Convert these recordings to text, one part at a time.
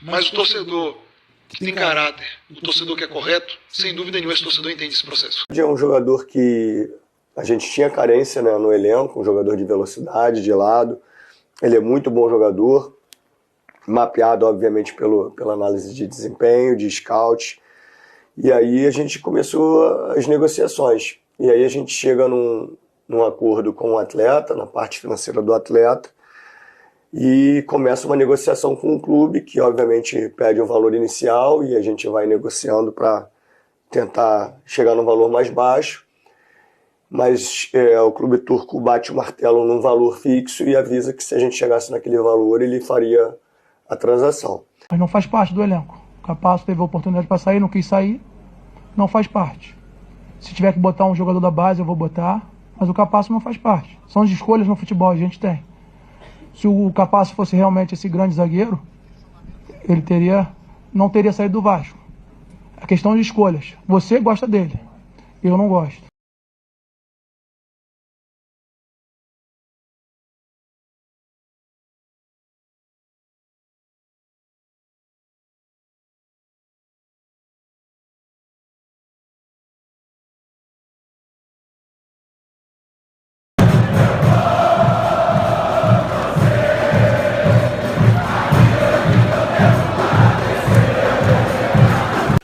Mas o torcedor que tem caráter, o torcedor que é correto, sem dúvida nenhuma esse torcedor entende esse processo. É um jogador que a gente tinha carência, né, no elenco, um jogador de velocidade, de lado. Ele é muito bom jogador, mapeado, obviamente, pela análise de desempenho, de scout. E aí a gente começou as negociações. E aí a gente chega num acordo com o atleta, na parte financeira do atleta, e começa uma negociação com o clube, que obviamente pede um valor inicial, e a gente vai negociando para tentar chegar num valor mais baixo. Mas o clube turco bate o martelo num valor fixo e avisa que se a gente chegasse naquele valor, ele faria a transação. Mas não faz parte do elenco. O Capasso teve a oportunidade para sair, não quis sair, não faz parte. Se tiver que botar um jogador da base, eu vou botar, mas o Capasso não faz parte. São as escolhas no futebol, a gente tem. Se o Capasso fosse realmente esse grande zagueiro, ele não teria saído do Vasco. É questão de escolhas. Você gosta dele, eu não gosto.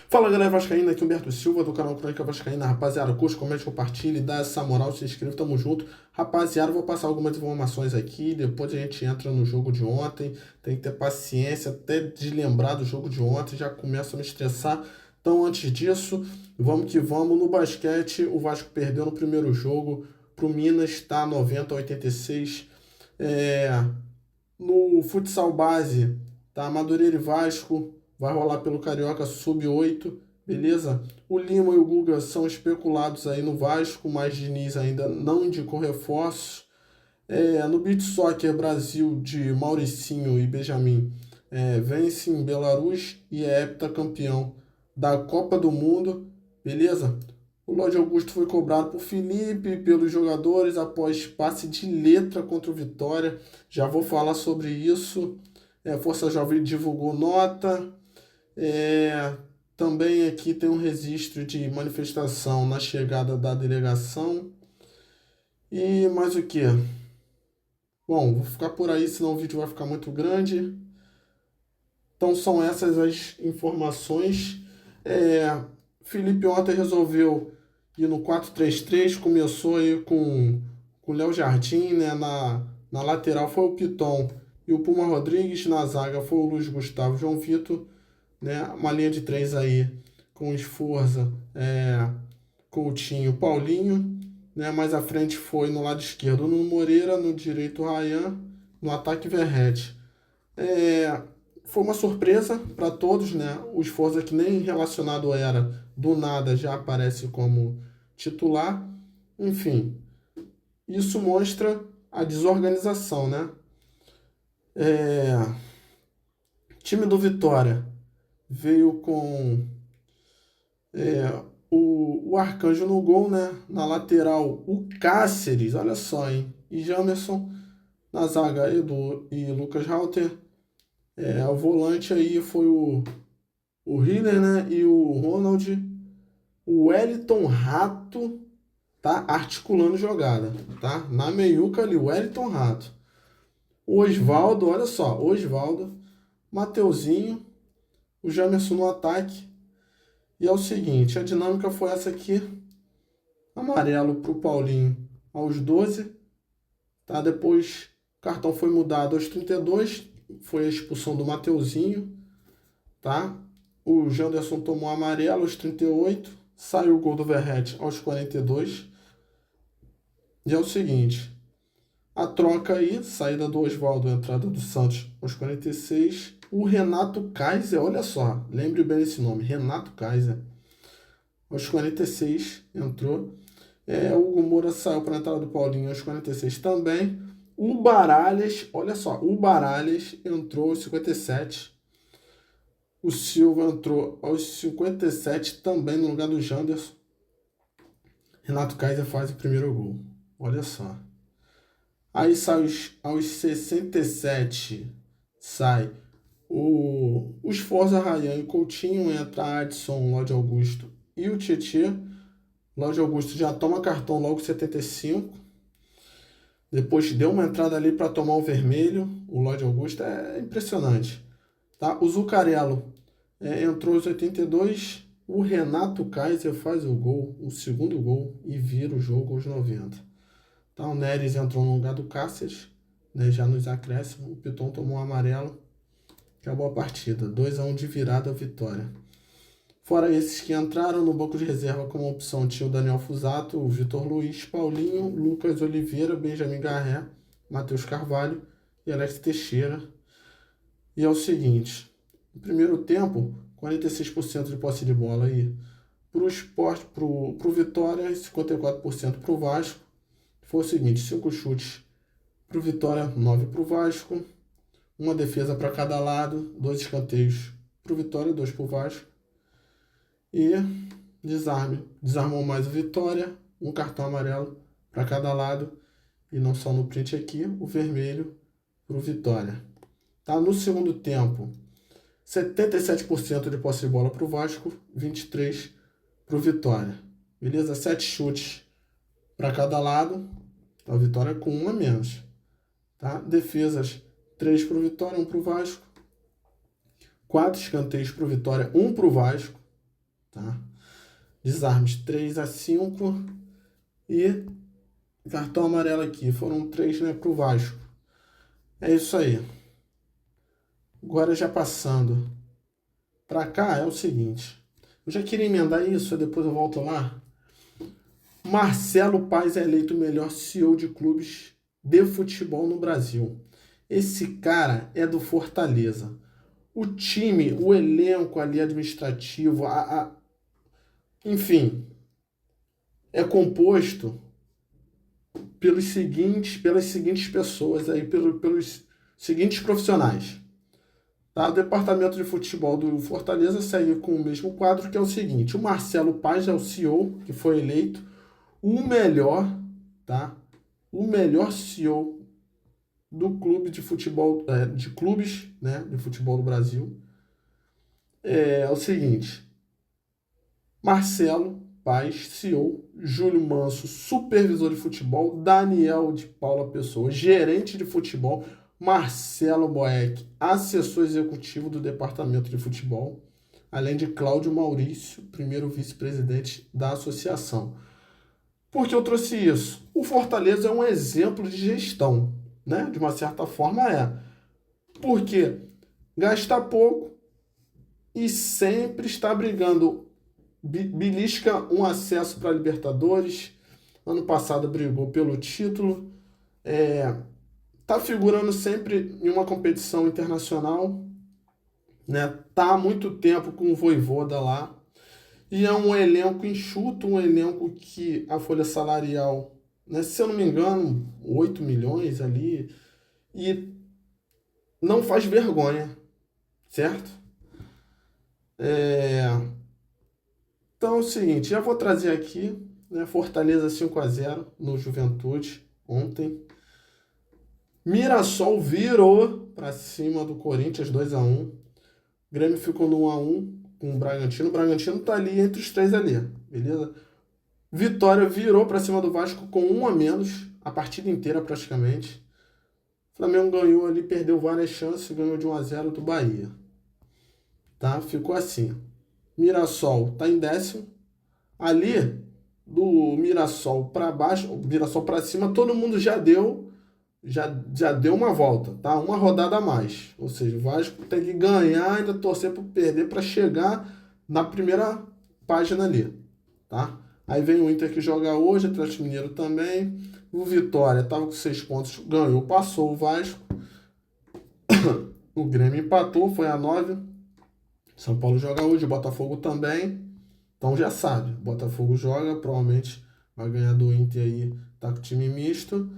Fala galera vascaína, aqui Humberto Silva do canal Crônica Vascaína. Rapaziada, curte, comente, compartilhe, dá essa moral, se inscreve, tamo junto. Rapaziada, vou passar algumas informações aqui, depois a gente entra no jogo de ontem. Tem que ter paciência até de lembrar do jogo de ontem, já começa a me estressar. Então antes disso, vamos que vamos. No basquete, o Vasco perdeu no primeiro jogo pro Minas, tá 90-86. No futsal base, tá Madureira e Vasco. Vai rolar pelo Carioca Sub-8, beleza? O Lima e o Guga são especulados aí no Vasco, mas Diniz ainda não indicou reforços. No Beach Soccer Brasil de Mauricinho e Benjamin vence em Belarus e é heptacampeão da Copa do Mundo, beleza? O Lorde Augusto foi cobrado por Felipe, pelos jogadores, após passe de letra contra o Vitória. Já vou falar sobre isso. Força Jovem divulgou nota. Também aqui tem um registro de manifestação na chegada da delegação. E mais o que? Bom, vou ficar por aí, senão o vídeo vai ficar muito grande. Então são essas as informações. Felipe ontem resolveu ir no 4-3-3, começou aí com o Léo Jardim, né? Na lateral foi o Piton e o Puma Rodrigues, na zaga foi o Luiz Gustavo, João Vitor, né? Uma linha de 3 aí com Esforza, Coutinho, Paulinho, né? Mais à frente foi no lado esquerdo no Moreira, no direito Ryan, no ataque Verratti. Foi uma surpresa para todos, né? O Esforza, que nem relacionado era, do nada já aparece como titular. Enfim, isso mostra a desorganização, né? Time do Vitória veio com o Arcanjo no gol, né? Na lateral, o Cáceres, olha só, hein? E Jamerson. Na zaga, Edu e Lucas Halter. O volante aí foi o Hiller, né? E o Ronald. O Wellington Rato tá articulando jogada, tá? Na meiuca ali, o Wellington Rato. O Osvaldo, olha só, Osvaldo, Mateuzinho, o Jamerson no ataque. E é o seguinte, a dinâmica foi essa aqui. Amarelo pro Paulinho aos 12, tá? Depois o cartão foi mudado aos 32, foi a expulsão do Mateuzinho, tá? O Janderson tomou amarelo aos 38, saiu o gol do Verratti aos 42. E é o seguinte, a troca aí, saída do Osvaldo, entrada do Santos aos 46. O Renato Kaiser, olha só, lembre bem esse nome, Renato Kaiser. Aos 46 entrou. O Hugo Moura saiu para a entrada do Paulinho aos 46 também. O Baralhas, olha só, o Baralhas entrou aos 57. O Silva entrou aos 57 também no lugar do Janderson. Renato Kaiser faz o primeiro gol. Olha só. Aí sai aos 67, sai o Os Forza, Ryan e Coutinho, entra Adson, Lodi Augusto e o Tietê. Lodi Augusto já toma cartão logo 75. Depois deu uma entrada ali para tomar o vermelho. O Lodi Augusto é impressionante. Tá? O Zuccarello entrou aos 82. O Renato Kaiser faz o gol, o segundo gol, e vira o jogo aos 90. Tá? O Neres entrou no lugar do Cáceres, né, já nos acréscimos. O Piton tomou um amarelo. Acabou a partida. 2-1 de virada, vitória. Fora esses que entraram no banco de reserva como opção, tinha o Daniel Fusato, o Vitor Luiz, Paulinho, Lucas Oliveira, Benjamin Garré, Matheus Carvalho e Alex Teixeira. E é o seguinte, no primeiro tempo, 46% de posse de bola aí para o Sport, pro Vitória e 54% para o Vasco. Foi o seguinte, 5 chutes para o Vitória, 9 para o Vasco, uma defesa para cada lado, 2 escanteios para o Vitória, 2 para o Vasco. E desarmou mais o Vitória, um cartão amarelo para cada lado, e não só no print aqui, o vermelho para o Vitória. Tá? No segundo tempo, 77% de posse de bola para o Vasco, 23% para o Vitória. Beleza? 7 chutes para cada lado, a Vitória com 1 a menos. Tá? Defesas, 3 para o Vitória, 1 para o Vasco. 4 escanteios para o Vitória, 1 para o Vasco. Tá? Desarmes 3-5 e cartão amarelo aqui, foram 3, né, para o Vasco. É isso aí. Agora já passando para cá é o seguinte, eu já queria emendar isso, depois eu volto lá. Marcelo Paes é eleito o melhor CEO de clubes de futebol no Brasil. Esse cara é do Fortaleza. O time, o elenco ali administrativo, enfim, é composto pelas seguintes pessoas aí, pelos seguintes profissionais. Tá? O departamento de futebol do Fortaleza segue com o mesmo quadro, que é o seguinte: o Marcelo Paes é o CEO, que foi eleito o melhor, tá? O melhor CEO do clube de futebol, de clubes, né, de futebol do Brasil. É o seguinte: Marcelo Paes, CEO, Júlio Manso, supervisor de futebol, Daniel de Paula Pessoa, gerente de futebol, Marcelo Boeck, assessor executivo do departamento de futebol, além de Cláudio Maurício, primeiro vice-presidente da associação. Por que eu trouxe isso? O Fortaleza é um exemplo de gestão, né? De uma certa forma é. Porque gasta pouco e sempre está brigando. Belisca um acesso para a Libertadores. Ano passado brigou pelo título. Tá figurando sempre em uma competição internacional, né? Tá há muito tempo com o Vojvoda lá. E é um elenco enxuto, um elenco que a folha salarial, né, se eu não me engano, 8 milhões ali, e não faz vergonha, certo? Então é o seguinte, já vou trazer aqui, né, Fortaleza 5-0 no Juventude ontem. Mirassol virou para cima do Corinthians 2-1. Grêmio ficou no 1-1 com o Bragantino. O Bragantino tá ali entre os 3 ali, beleza? Vitória virou para cima do Vasco com 1 a menos, a partida inteira praticamente. O Flamengo ganhou ali, perdeu várias chances, ganhou de 1-0 do Bahia. Tá? Ficou assim. Mirassol tá em 10º. Ali, do Mirassol para baixo, o Mirassol para cima, todo mundo já deu uma volta, tá? Uma rodada a mais. Ou seja, o Vasco tem que ganhar, ainda torcer para perder para chegar na primeira página ali, tá? Aí vem o Inter que joga hoje, Atlético Mineiro também. O Vitória estava com 6 pontos, ganhou, passou o Vasco. O Grêmio empatou, foi a 9. São Paulo joga hoje, o Botafogo também. Então já sabe, o Botafogo joga, provavelmente vai ganhar do Inter aí, tá com time misto.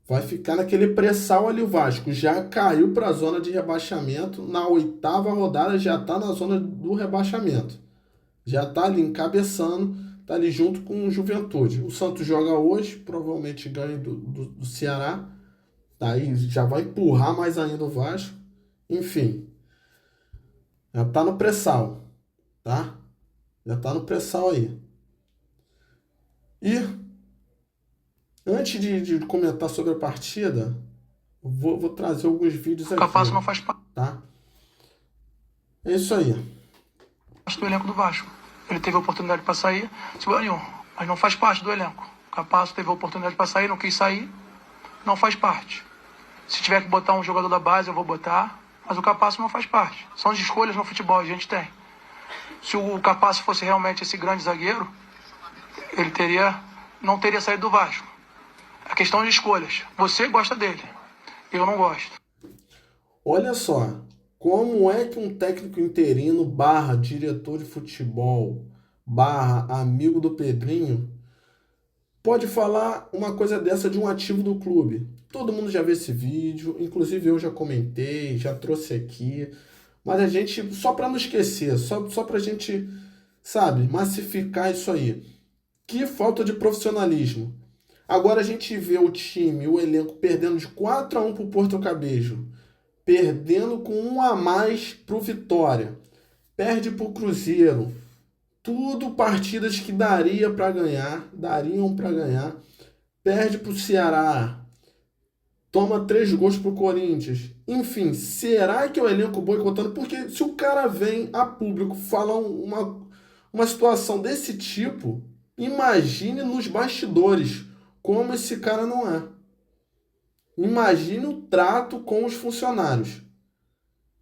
Vai ficar naquele pressal ali o Vasco. Já caiu para a zona de rebaixamento. Na 8ª rodada já está na zona do rebaixamento. Já está ali encabeçando. Está ali junto com o Juventude. O Santos joga hoje. Provavelmente ganha do Ceará. Aí já vai empurrar mais ainda o Vasco. Enfim. Já tá no pré-sal, tá? Já tá no pré-sal aí. E antes de comentar sobre a partida, vou trazer alguns vídeos aqui. O Capasso não faz parte tá? É isso aí. do elenco do Vasco. Ele teve a oportunidade para sair, mas não faz parte do elenco. O Capasso teve a oportunidade para sair, não quis sair, não faz parte. Se tiver que botar um jogador da base, eu vou botar, mas o Capasso não faz parte. São as escolhas no futebol, a gente tem. Se o Capasso fosse realmente esse grande zagueiro, ele não teria saído do Vasco. A questão de escolhas. Você gosta dele, eu não gosto. Olha só, como é que um técnico interino barra diretor de futebol barra amigo do Pedrinho pode falar uma coisa dessa de um ativo do clube? Todo mundo já viu esse vídeo, inclusive eu já comentei, já trouxe aqui, mas a gente, só para não esquecer, só para a gente, sabe, massificar isso aí. Que falta de profissionalismo. Agora a gente vê o time, o elenco perdendo de 4-1 pro Porto Cabejo, perdendo com 1 a mais pro Vitória, perde pro Cruzeiro. Tudo partidas que dariam para ganhar, perde pro Ceará, toma 3 gols pro Corinthians. Enfim, será que é o elenco boicotando? Porque se o cara vem a público falar uma situação desse tipo, imagine nos bastidores como esse cara não é. Imagine o trato com os funcionários.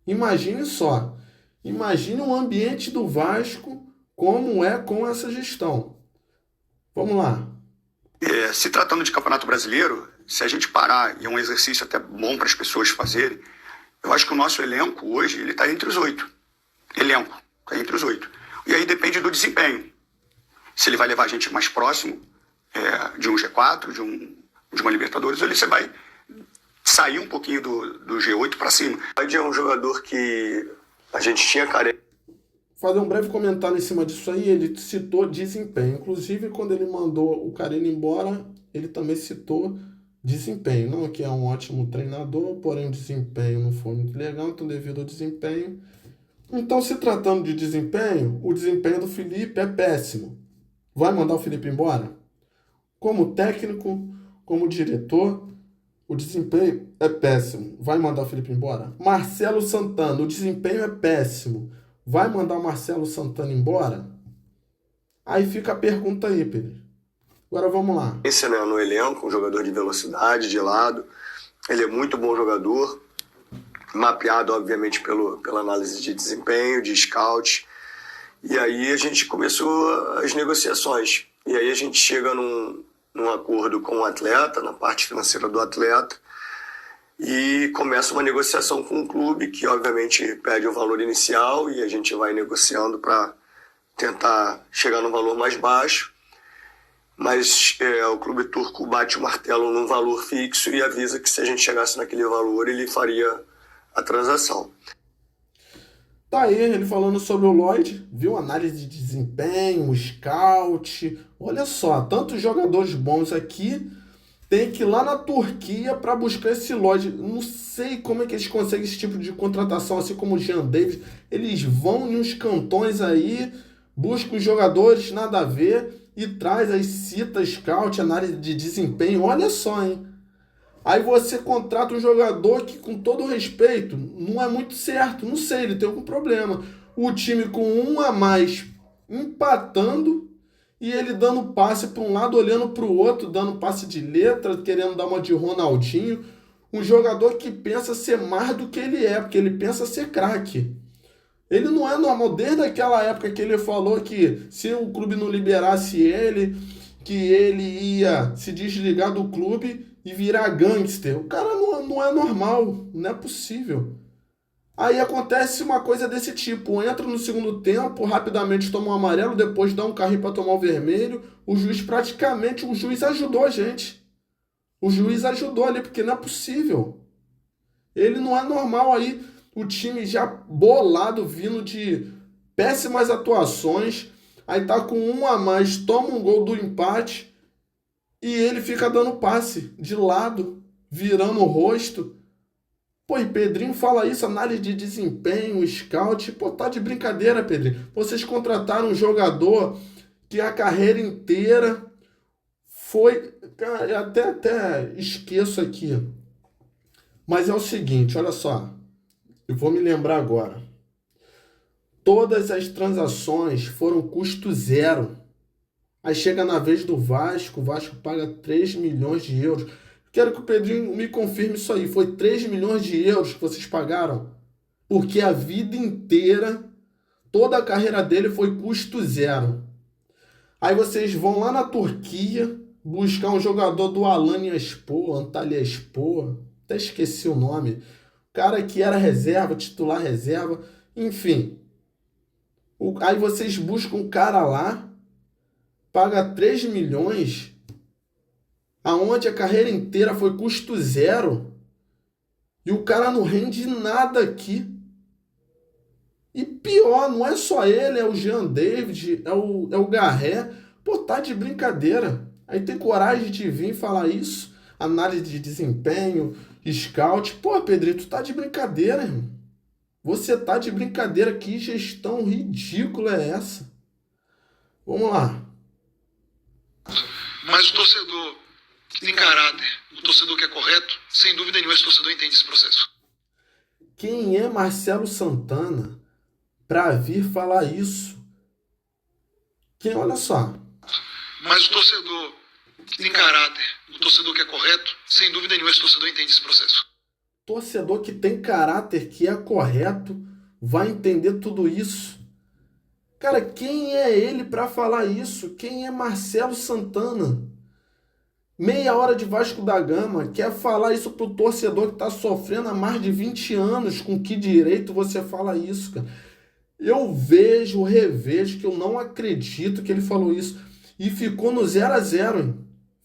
Imagine só. Imagine o ambiente do Vasco como é com essa gestão. Vamos lá. Se tratando de Campeonato Brasileiro, se a gente parar, e é um exercício até bom para as pessoas fazerem, eu acho que o nosso elenco hoje ele está entre os 8. Elenco, está entre os 8. E aí depende do desempenho. Se ele vai levar a gente mais próximo de um G4, de uma Libertadores, ou você vai sair um pouquinho do G8 para cima. É um jogador que a gente tinha carência. Fazer um breve comentário em cima disso aí, ele citou desempenho. Inclusive, quando ele mandou o Carille embora, ele também citou desempenho. Não que é um ótimo treinador, porém o desempenho não foi muito legal, então devido ao desempenho. Então, se tratando de desempenho, o desempenho do Felipe é péssimo. Vai mandar o Felipe embora? Como técnico, como diretor, o desempenho é péssimo. Vai mandar o Felipe embora? Marcelo Santana, o desempenho é péssimo. Vai mandar o Marcelo Santana embora? Aí fica a pergunta aí, Pedro. Agora vamos lá. Esse, né, no elenco, um jogador de velocidade, de lado. Ele é muito bom jogador, mapeado, obviamente, pela análise de desempenho, de scout. E aí a gente começou as negociações. E aí a gente chega num acordo com o atleta, na parte financeira do atleta, e começa uma negociação com o clube, que obviamente pede o valor inicial, e a gente vai negociando para tentar chegar no valor mais baixo. Mas o clube turco bate o martelo num valor fixo e avisa que se a gente chegasse naquele valor, ele faria a transação. Tá aí ele falando sobre o Lloyd, viu? Análise de desempenho, scout. Olha só, tantos jogadores bons aqui, tem que ir lá na Turquia para buscar esse Lloyd. Não sei como é que eles conseguem esse tipo de contratação, assim como o Jean Davis. Eles vão em uns cantões aí, buscam os jogadores, nada a ver, e traz aí, cita, scout, análise de desempenho. Olha só, hein? Aí você contrata um jogador que, com todo respeito, não é muito certo. Não sei, ele tem algum problema. O time com 1 a mais empatando e ele dando passe para um lado, olhando para o outro, dando passe de letra, querendo dar uma de Ronaldinho. Um jogador que pensa ser mais do que ele é, porque ele pensa ser craque. Ele não é normal. Desde aquela época que ele falou que se o clube não liberasse ele, que ele ia se desligar do clube e virar gangster. O cara não é normal, não é possível. Aí acontece uma coisa desse tipo, entra no segundo tempo, rapidamente toma um amarelo, depois dá um carrinho para tomar o vermelho. O juiz ajudou a gente. O juiz ajudou ali, porque não é possível. Ele não é normal aí, o time já bolado, vindo de péssimas atuações, aí tá com 1 a mais, toma um gol do empate, e ele fica dando passe de lado, virando o rosto. Pô, e Pedrinho fala isso, análise de desempenho, scout. Pô, tá de brincadeira, Pedrinho. Vocês contrataram um jogador que a carreira inteira foi... Cara, eu até esqueço aqui. Mas é o seguinte, olha só. Eu vou me lembrar agora. Todas as transações foram custo zero. Aí chega na vez do Vasco, o Vasco paga 3 milhões de euros. Quero que o Pedrinho me confirme isso aí. Foi 3 milhões de euros que vocês pagaram? Porque a vida inteira, toda a carreira dele foi custo zero. Aí vocês vão lá na Turquia buscar um jogador do Antalyaspor, até esqueci o nome. Cara que era reserva, titular reserva, enfim. Aí vocês buscam um cara lá, paga 3 milhões, aonde a carreira inteira foi custo zero, e o cara não rende nada aqui. E pior, não é só ele, é o Jean David, é o Garré. Pô, tá de brincadeira. Aí tem coragem de vir falar isso, análise de desempenho, scout. Pô, Pedrito, tu tá de brincadeira, irmão. Você tá de brincadeira, que gestão ridícula é essa? Vamos lá. Mas o torcedor que tem caráter, o torcedor que é correto, sem dúvida nenhuma esse torcedor entende esse processo. Quem é Marcelo Santana para vir falar isso? Olha só. Mas o torcedor que tem caráter, o torcedor que é correto, sem dúvida nenhuma esse torcedor entende esse processo. Torcedor que tem caráter, que é correto, vai entender tudo isso. Cara, quem é ele para falar isso? Quem é Marcelo Santana? Meia hora de Vasco da Gama, quer falar isso pro torcedor que tá sofrendo há mais de 20 anos. Com que direito você fala isso, cara? Eu revejo, que eu não acredito que ele falou isso. E ficou no 0-0, hein?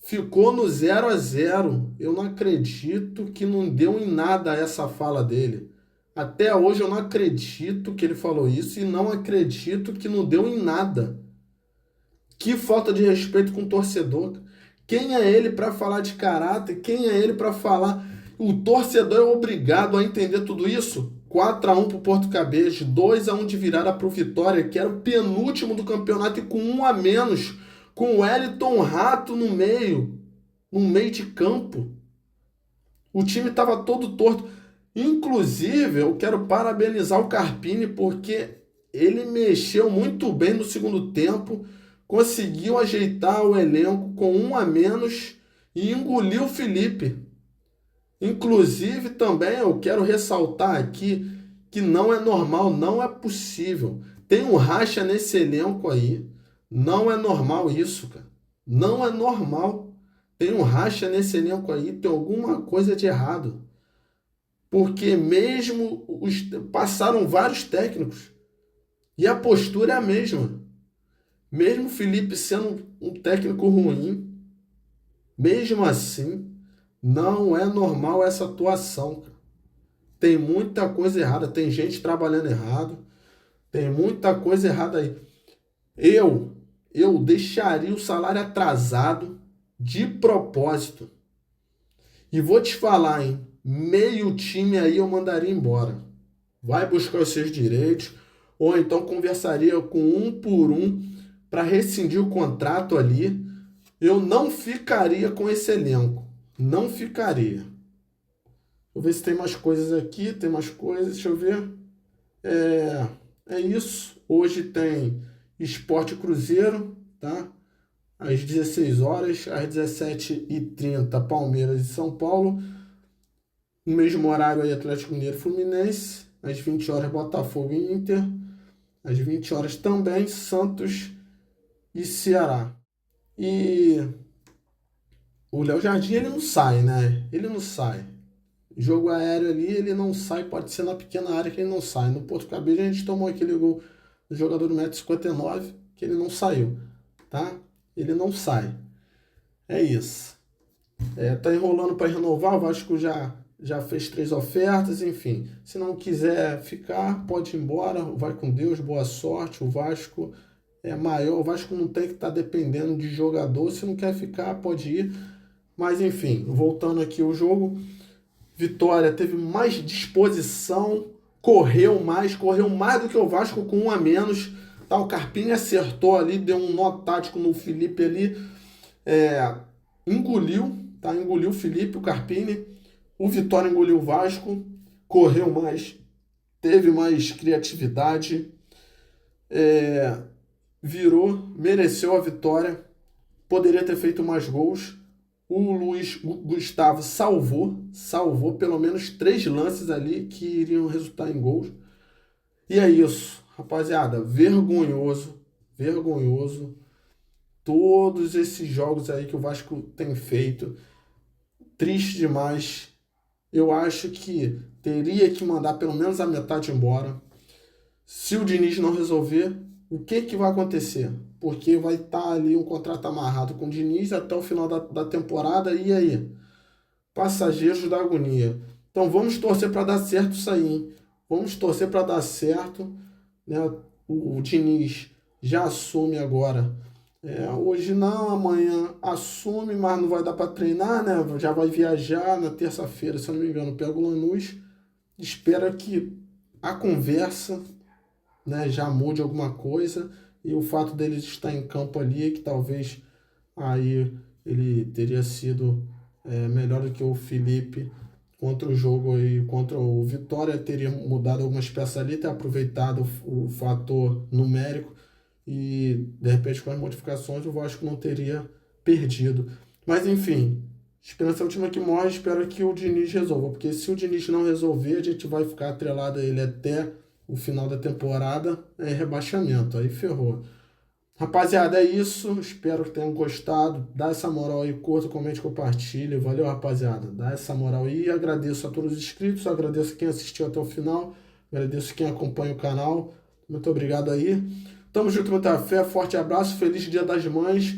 Ficou no 0-0. Eu não acredito que não deu em nada essa fala dele. Até hoje eu não acredito que ele falou isso e não acredito que não deu em nada. Que falta de respeito com o torcedor. Quem é ele para falar de caráter? Quem é ele para falar? O torcedor é obrigado a entender tudo isso? 4-1 pro Porto Cabede, 2-1 de virada pro Vitória, que era o penúltimo do campeonato e com 1 a menos, com o Wellington Rato no meio de campo. O time estava todo torto. Inclusive, eu quero parabenizar o Carpini, porque ele mexeu muito bem no segundo tempo, conseguiu ajeitar o elenco com 1 a menos e engoliu o Felipe. Inclusive, também eu quero ressaltar aqui que não é normal, não é possível. Tem um racha nesse elenco aí. Não é normal isso, cara. Não é normal. Tem um racha nesse elenco aí, tem alguma coisa de errado. Porque mesmo passaram vários técnicos e a postura é a mesma. Mesmo o Felipe sendo um técnico ruim, mesmo assim, não é normal essa atuação. Tem muita coisa errada, tem gente trabalhando errado, tem muita coisa errada aí. Eu deixaria o salário atrasado de propósito. E vou te falar, hein? Meio time aí eu mandaria embora. Vai buscar os seus direitos, ou então conversaria com um por um para rescindir o contrato ali. Eu não ficaria com esse elenco. Não ficaria. Vou ver se tem mais coisas aqui. Tem mais coisas, deixa eu ver. É isso. Hoje tem Sport Cruzeiro, tá? Às 16 horas, às 17h30, Palmeiras e São Paulo. No mesmo horário aí, Atlético Mineiro e Fluminense. Às 20 horas, Botafogo e Inter. Às 20 horas também, Santos e Ceará. E o Léo Jardim, ele não sai, né? Ele não sai. Jogo aéreo ali, ele não sai. Pode ser na pequena área que ele não sai. No Porto Cabide, a gente tomou aquele gol do jogador do 1,59 m, que ele não saiu, tá? Ele não sai. É isso. Tá enrolando para renovar. O Vasco já fez 3 ofertas, enfim. Se não quiser ficar, pode ir embora. Vai com Deus, boa sorte. O Vasco é maior. O Vasco não tem que estar dependendo de jogador. Se não quer ficar, pode ir. Mas, enfim, voltando aqui ao jogo. Vitória teve mais disposição, correu mais do que o Vasco com 1 a menos. Tá, o Carpini acertou ali, deu um nó tático no Felipe ali, engoliu o Felipe, o Carpini. O Vitória engoliu o Vasco, correu mais, teve mais criatividade, mereceu a vitória, poderia ter feito mais gols. O Luiz Gustavo salvou pelo menos 3 lances ali que iriam resultar em gols. E é isso, rapaziada, vergonhoso. Todos esses jogos aí que o Vasco tem feito, triste demais. Eu acho que teria que mandar pelo menos a metade embora. Se o Diniz não resolver, o que vai acontecer? Porque vai estar ali um contrato amarrado com o Diniz até o final da temporada. E aí? Passageiros da agonia. Então vamos torcer para dar certo isso aí, hein? Vamos torcer para dar certo, né? O Diniz já assume agora. Hoje não, amanhã assume, mas não vai dar para treinar, né? Já vai viajar na terça-feira, se eu não me engano, pega o Lanús. Espera que a conversa, né, já mude alguma coisa, e o fato dele estar em campo ali, que talvez aí ele teria sido melhor do que o Felipe contra o jogo aí, contra o Vitória, teria mudado algumas peças ali, ter aproveitado o fator numérico, e de repente com as modificações o Vasco não teria perdido. Mas enfim, esperança é a última que morre. Espero que o Diniz resolva, porque se o Diniz não resolver, a gente vai ficar atrelado a ele até o final da temporada, rebaixamento, aí ferrou. Rapaziada, é isso, espero que tenham gostado. Dá essa moral aí, curta, comente, compartilhe. Valeu, rapaziada, dá essa moral aí. Agradeço a todos os inscritos, agradeço quem assistiu até o final, agradeço quem acompanha o canal. Muito obrigado aí. Tamo junto, muita fé, forte abraço, feliz Dia das Mães,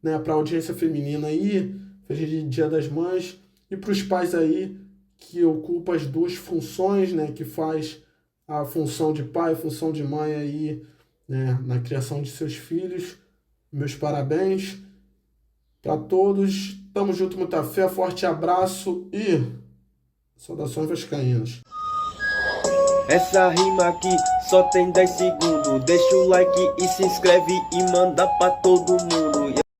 né, pra audiência feminina aí, feliz Dia das Mães, e pros pais aí que ocupam as 2 funções, né, que faz a função de pai, a função de mãe aí, né, na criação de seus filhos. Meus parabéns para todos. Tamo junto, muita fé, forte abraço e saudações vascaínas. Essa rima aqui só tem 10 segundos. Deixa o like e se inscreve e manda pra todo mundo.